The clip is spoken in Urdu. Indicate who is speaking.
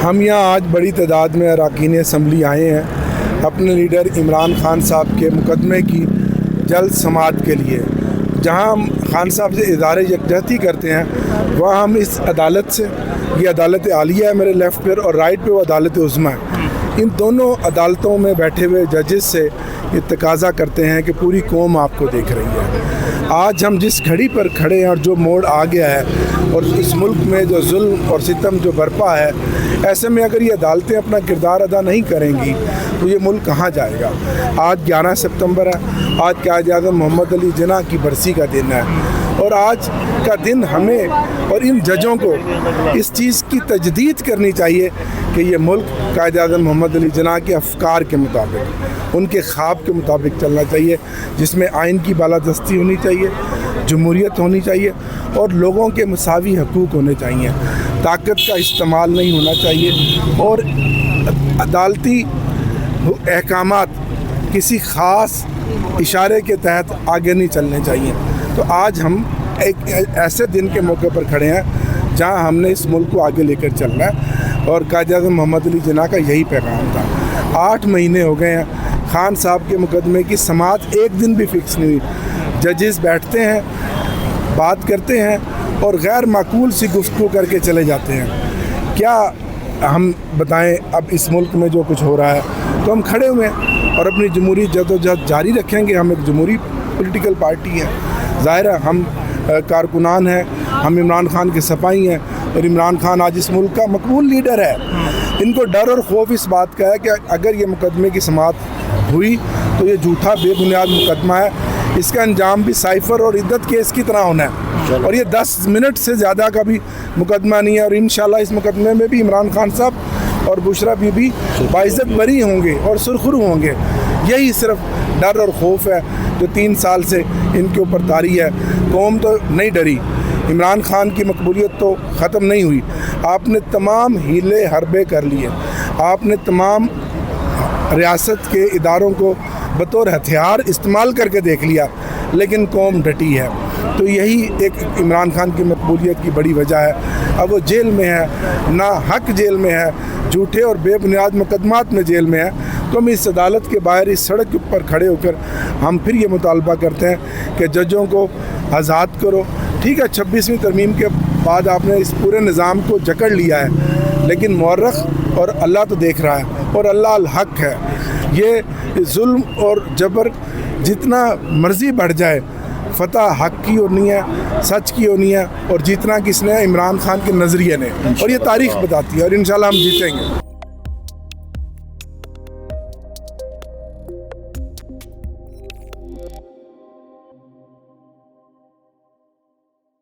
Speaker 1: ہم یہاں آج بڑی تعداد میں اراکین اسمبلی آئے ہیں اپنے لیڈر عمران خان صاحب کے مقدمے کی جلد سماعت کے لیے. جہاں ہم خان صاحب سے اظہار یکجہتی کرتے ہیں وہاں ہم اس عدالت سے، یہ عدالت عالیہ ہے میرے لیفٹ پہ اور رائٹ پہ وہ عدالت عظمیٰ ہے، ان دونوں عدالتوں میں بیٹھے ہوئے ججز سے یہ تقاضا کرتے ہیں کہ پوری قوم آپ کو دیکھ رہی ہے. آج ہم جس گھڑی پر کھڑے ہیں اور جو موڑ آ گیا ہے اور اس ملک میں جو ظلم اور ستم جو برپا ہے، ایسے میں اگر یہ عدالتیں اپنا کردار ادا نہیں کریں گی تو یہ ملک کہاں جائے گا. آج 11 ستمبر ہے، آج قائد اعظم محمد علی جناح کی برسی کا دن ہے اور آج کا دن ہمیں اور ان ججوں کو اس چیز کی تجدید کرنی چاہیے کہ یہ ملک قائد اعظم محمد علی جناح کے افکار کے مطابق، ان کے خواب کے مطابق چلنا چاہیے، جس میں آئین کی بالادستی ہونی چاہیے، جمہوریت ہونی چاہیے اور لوگوں کے مساوی حقوق ہونے چاہیے. طاقت کا استعمال نہیں ہونا چاہیے اور عدالتی احکامات کسی خاص اشارے کے تحت آگے نہیں چلنے چاہیے. تو آج ہم ایک ایسے دن کے موقع پر کھڑے ہیں جہاں ہم نے اس ملک کو آگے لے کر چلنا ہے اور قائد اعظم محمد علی جناح کا یہی پیغام تھا. 8 مہینے ہو گئے ہیں خان صاحب کے مقدمے کی سماعت ایک دن بھی فکس نہیں ہوئی. ججز بیٹھتے ہیں، بات کرتے ہیں اور غیر معقول سی گفتگو کر کے چلے جاتے ہیں. کیا ہم بتائیں اب اس ملک میں جو کچھ ہو رہا ہے؟ تو ہم کھڑے ہوئے ہیں اور اپنی جمہوری جدوجہد جاری رکھیں گے. ہم ایک جمہوری پولیٹیکل پارٹی ہے، ظاہر ہے ہم کارکنان ہیں، ہم عمران خان کے سپاہی ہیں اور عمران خان آج اس ملک کا مقبول لیڈر ہے. ان کو ڈر اور خوف اس بات کا ہے کہ اگر یہ مقدمے کی سماعت ہوئی تو یہ جھوٹا بے بنیاد مقدمہ ہے، اس کا انجام بھی سائفر اور عدت کیس کی طرح ہونا ہے اور یہ 10 منٹ سے زیادہ کا بھی مقدمہ نہیں ہے. اور انشاءاللہ اس مقدمے میں بھی عمران خان صاحب اور بشرا بی بی باعزت بری ہوں گے اور سرخرو ہوں گے. یہی صرف ڈر اور خوف ہے جو 3 سال سے ان کے اوپر طاری ہے. قوم تو نہیں ڈری، عمران خان کی مقبولیت تو ختم نہیں ہوئی. آپ نے تمام ہیلے حربے کر لیے، آپ نے تمام ریاست کے اداروں کو بطور ہتھیار استعمال کر کے دیکھ لیا، لیکن قوم ڈٹی ہے. تو یہی ایک عمران خان کی مقبولیت کی بڑی وجہ ہے. اب وہ جیل میں ہے، نا حق جیل میں ہے، جھوٹے اور بے بنیاد مقدمات میں جیل میں ہے. تو ہم اس عدالت کے باہر اس سڑک کے اوپر کھڑے ہو کر ہم پھر یہ مطالبہ کرتے ہیں کہ ججوں کو آزاد کرو. ٹھیک ہے، 26ویں ترمیم کے بعد آپ نے اس پورے نظام کو جکڑ لیا ہے، لیکن مورخ اور اللہ تو دیکھ رہا ہے اور اللہ الحق ہے. یہ ظلم اور جبر جتنا مرضی بڑھ جائے، فتح حق کی ہونی ہے، سچ کی ہونی ہے اور جیتنا کس نے؟ عمران خان کے نظریے نے، اور یہ تاریخ بتاتی ہے اور انشاءاللہ ہم جیتیں گے.